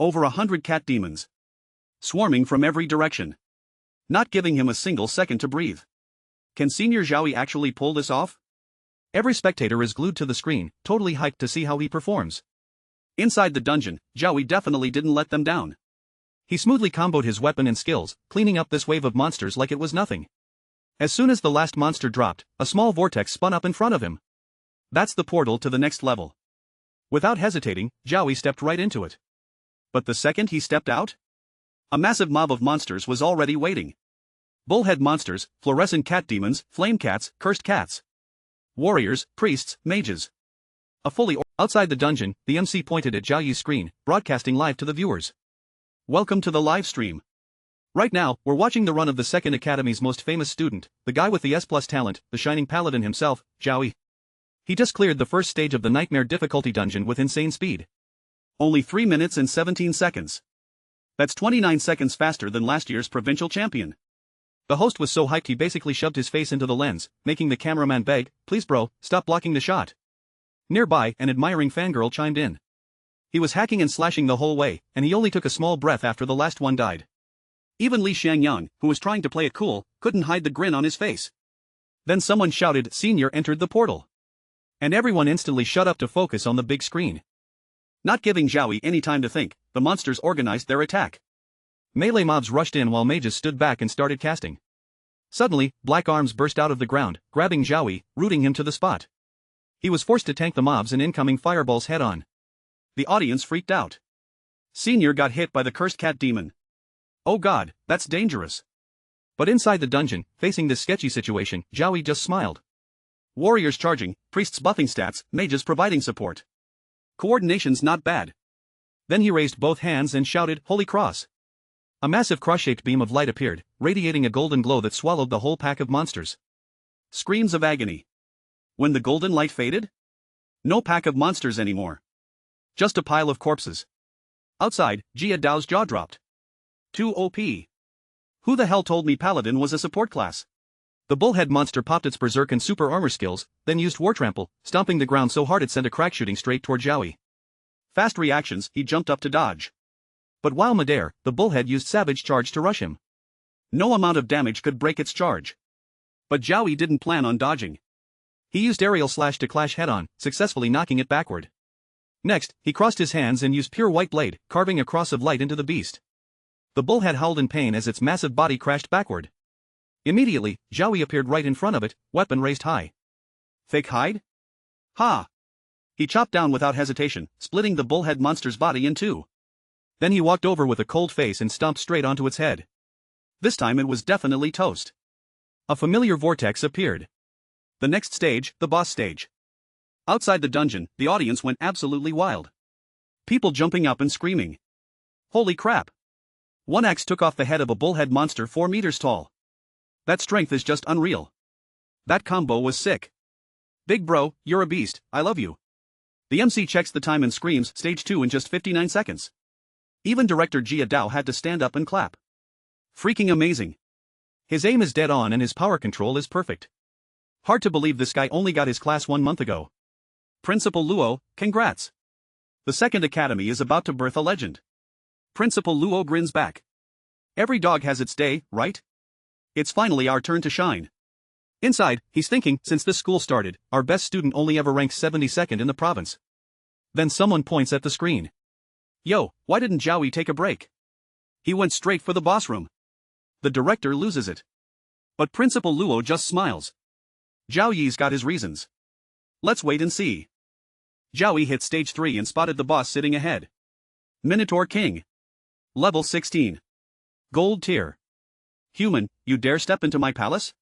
Over 100 cat demons. Swarming from every direction. Not giving him a single second to breathe. Can Senior Zhaoyi actually pull this off? Every spectator is glued to the screen, totally hyped to see how he performs. Inside the dungeon, Zhaoyi definitely didn't let them down. He smoothly comboed his weapon and skills, cleaning up this wave of monsters like it was nothing. As soon as the last monster dropped, a small vortex spun up in front of him. That's the portal to the next level. Without hesitating, Zhaoyi stepped right into it. But the second he stepped out, a massive mob of monsters was already waiting. Bullhead monsters, fluorescent cat demons, flame cats, cursed cats. Warriors, priests, mages. Outside the dungeon, the MC pointed at Zhaoyi's screen, broadcasting live to the viewers. Welcome to the live stream. Right now, we're watching the run of the Second Academy's most famous student, the guy with the S+ talent, the shining paladin himself, Zhaoyi. He just cleared the first stage of the nightmare difficulty dungeon with insane speed. Only 3 minutes and 17 seconds. That's 29 seconds faster than last year's provincial champion. The host was so hyped he basically shoved his face into the lens, making the cameraman beg, "Please bro, stop blocking the shot." Nearby, an admiring fangirl chimed in. He was hacking and slashing the whole way, and he only took a small breath after the last one died. Even Li Xiangyang, who was trying to play it cool, couldn't hide the grin on his face. Then someone shouted, "Senior entered the portal." And everyone instantly shut up to focus on the big screen. Not giving Zhaoyi any time to think, the monsters organized their attack. Melee mobs rushed in while mages stood back and started casting. Suddenly, black arms burst out of the ground, grabbing Zhaoyi, rooting him to the spot. He was forced to tank the mobs and incoming fireballs head-on. The audience freaked out. Senior got hit by the cursed cat demon. Oh god, that's dangerous. But inside the dungeon, facing this sketchy situation, Zhaoyi just smiled. Warriors charging, priests buffing stats, mages providing support. Coordination's not bad. Then he raised both hands and shouted, "Holy Cross!" A massive cross-shaped beam of light appeared, radiating a golden glow that swallowed the whole pack of monsters. Screams of agony. When the golden light faded? No pack of monsters anymore. Just a pile of corpses. Outside, Jia Dao's jaw dropped. Too OP. Who the hell told me Paladin was a support class? The bullhead monster popped its berserk and super armor skills, then used War Trample, stomping the ground so hard it sent a crack shooting straight toward Zhaoyi. Fast reactions, he jumped up to dodge. But while midair, the bullhead used Savage Charge to rush him. No amount of damage could break its charge. But Zhaoyi didn't plan on dodging. He used Aerial Slash to clash head-on, successfully knocking it backward. Next, he crossed his hands and used Pure White Blade, carving a cross of light into the beast. The bullhead howled in pain as its massive body crashed backward. Immediately, Zhaoyi appeared right in front of it, weapon raised high. Fake hide? Ha! He chopped down without hesitation, splitting the bullhead monster's body in two. Then he walked over with a cold face and stomped straight onto its head. This time it was definitely toast. A familiar vortex appeared. The next stage, the boss stage. Outside the dungeon, the audience went absolutely wild. People jumping up and screaming. Holy crap! One axe took off the head of a bullhead monster 4 meters tall. That strength is just unreal. That combo was sick. Big bro, you're a beast, I love you. The MC checks the time and screams, stage 2 in just 59 seconds. Even director Jia Dao had to stand up and clap. Freaking amazing. His aim is dead on and his power control is perfect. Hard to believe this guy only got his class 1 month ago. Principal Luo, congrats. The Second Academy is about to birth a legend. Principal Luo grins back. Every dog has its day, right? It's finally our turn to shine. Inside, he's thinking, since this school started, our best student only ever ranks 72nd in the province. Then someone points at the screen. Yo, why didn't Zhaoyi take a break? He went straight for the boss room. The director loses it. But Principal Luo just smiles. Zhaoyi's got his reasons. Let's wait and see. Zhaoyi hit stage 3 and spotted the boss sitting ahead. Minotaur King. Level 16. Gold tier. Human, you dare step into my palace?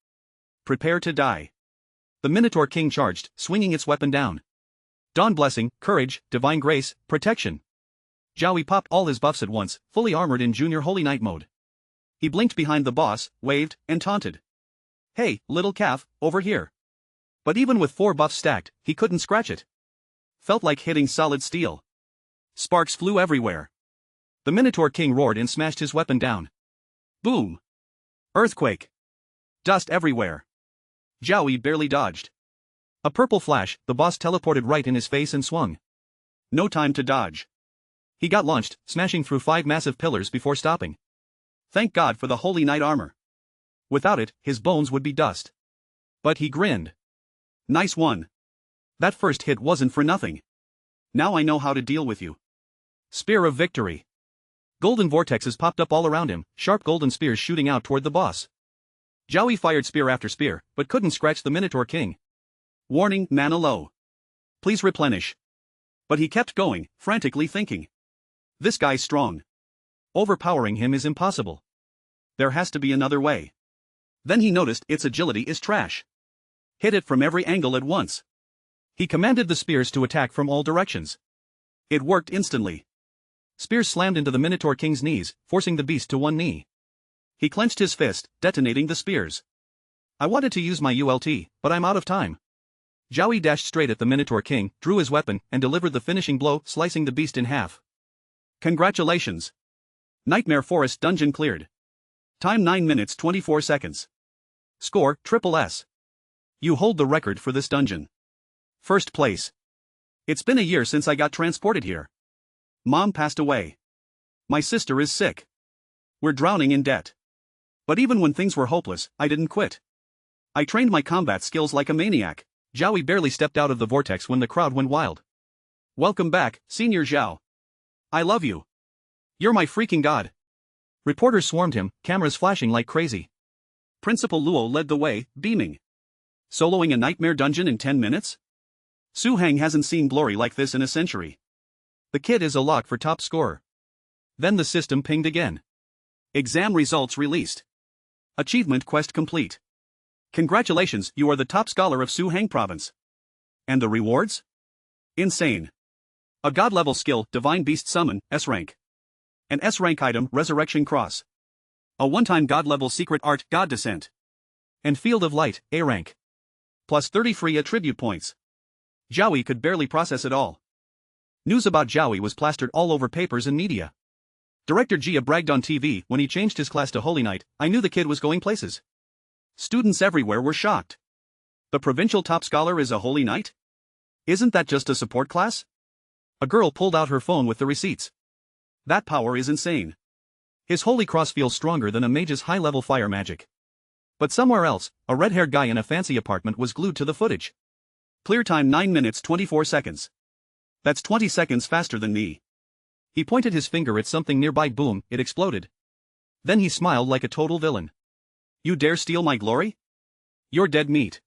Prepare to die. The Minotaur King charged, swinging its weapon down. Dawn Blessing, Courage, Divine Grace, Protection. Zhaoyi popped all his buffs at once, fully armored in Junior Holy Knight mode. He blinked behind the boss, waved, and taunted. Hey, little calf, over here. But even with 4 buffs stacked, he couldn't scratch it. Felt like hitting solid steel. Sparks flew everywhere. The Minotaur King roared and smashed his weapon down. Boom. Earthquake. Dust everywhere. Zhaoyi barely dodged. A purple flash, the boss teleported right in his face and swung. No time to dodge. He got launched, smashing through 5 massive pillars before stopping. Thank God for the holy knight armor. Without it, his bones would be dust. But he grinned. Nice one. That first hit wasn't for nothing. Now I know how to deal with you. Spear of victory. Golden vortexes popped up all around him, sharp golden spears shooting out toward the boss. Zhao fired spear after spear, but couldn't scratch the Minotaur King. Warning, mana low. Please replenish. But he kept going, frantically thinking. This guy's strong. Overpowering him is impossible. There has to be another way. Then he noticed its agility is trash. Hit it from every angle at once. He commanded the spears to attack from all directions. It worked instantly. Spears slammed into the Minotaur King's knees, forcing the beast to one knee. He clenched his fist, detonating the spears. I wanted to use my ult, but I'm out of time. Zhao dashed straight at the Minotaur King, drew his weapon, and delivered the finishing blow, slicing the beast in half. Congratulations! Nightmare Forest dungeon cleared. Time 9 minutes 24 seconds. Score, SSS. You hold the record for this dungeon. First place. It's been a year since I got transported here. Mom passed away. My sister is sick. We're drowning in debt. But even when things were hopeless, I didn't quit. I trained my combat skills like a maniac. Zhao barely stepped out of the vortex when the crowd went wild. Welcome back, Senior Zhao. I love you. You're my freaking god. Reporters swarmed him, cameras flashing like crazy. Principal Luo led the way, beaming. Soloing a nightmare dungeon in 10 minutes? Su Heng hasn't seen glory like this in a century. The kid is a lock for top scorer. Then the system pinged again. Exam results released. Achievement quest complete. Congratulations, you are the top scholar of Su Heng province. And the rewards? Insane. A god-level skill, Divine Beast Summon, S-Rank. An S-Rank item, Resurrection Cross. A one-time god-level secret art, God Descent. And Field of Light, A-Rank. Plus 30 free attribute points. Zhao could barely process it all. News about Zhao was plastered all over papers and media. Director Jia bragged on TV when he changed his class to Holy Knight. I knew the kid was going places. Students everywhere were shocked. The provincial top scholar is a Holy Knight? Isn't that just a support class? A girl pulled out her phone with the receipts. That power is insane. His Holy Cross feels stronger than a mage's high-level fire magic. But somewhere else, a red-haired guy in a fancy apartment was glued to the footage. Clear time 9 minutes 24 seconds. That's 20 seconds faster than me. He pointed his finger at something nearby. Boom, it exploded. Then he smiled like a total villain. You dare steal my glory? You're dead meat.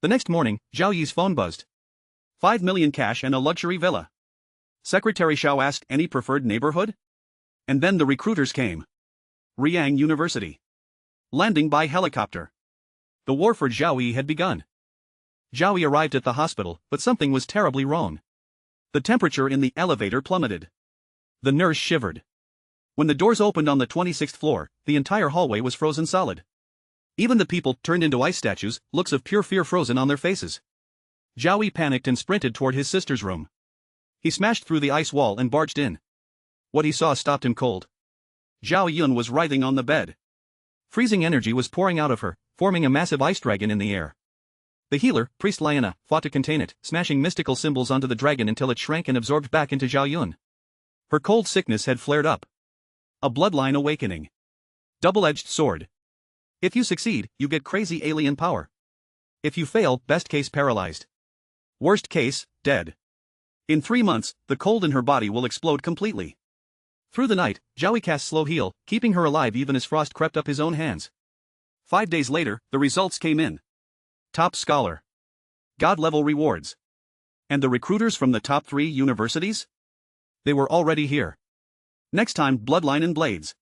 The next morning, Zhao Yi's phone buzzed. 5 million cash and a luxury villa. Secretary Xiao asked any preferred neighborhood? And then the recruiters came. Riang University. Landing by helicopter. The war for Zhao Yi had begun. Zhao Yi arrived at the hospital, but something was terribly wrong. The temperature in the elevator plummeted. The nurse shivered. When the doors opened on the 26th floor, the entire hallway was frozen solid. Even the people turned into ice statues, looks of pure fear frozen on their faces. Zhao Yi panicked and sprinted toward his sister's room. He smashed through the ice wall and barged in. What he saw stopped him cold. Zhao Yun was writhing on the bed. Freezing energy was pouring out of her, forming a massive ice dragon in the air. The healer, Priest Liana, fought to contain it, smashing mystical symbols onto the dragon until it shrank and absorbed back into Zhao Yun. Her cold sickness had flared up. A bloodline awakening. Double-edged sword. If you succeed, you get crazy alien power. If you fail, best case paralyzed. Worst case, dead. In 3 months, the cold in her body will explode completely. Through the night, Zhao Yi cast slow heal, keeping her alive even as frost crept up his own hands. 5 days later, the results came in. Top scholar. God-level rewards. And the recruiters from the top 3 universities? They were already here. Next time, Bloodline and Blades.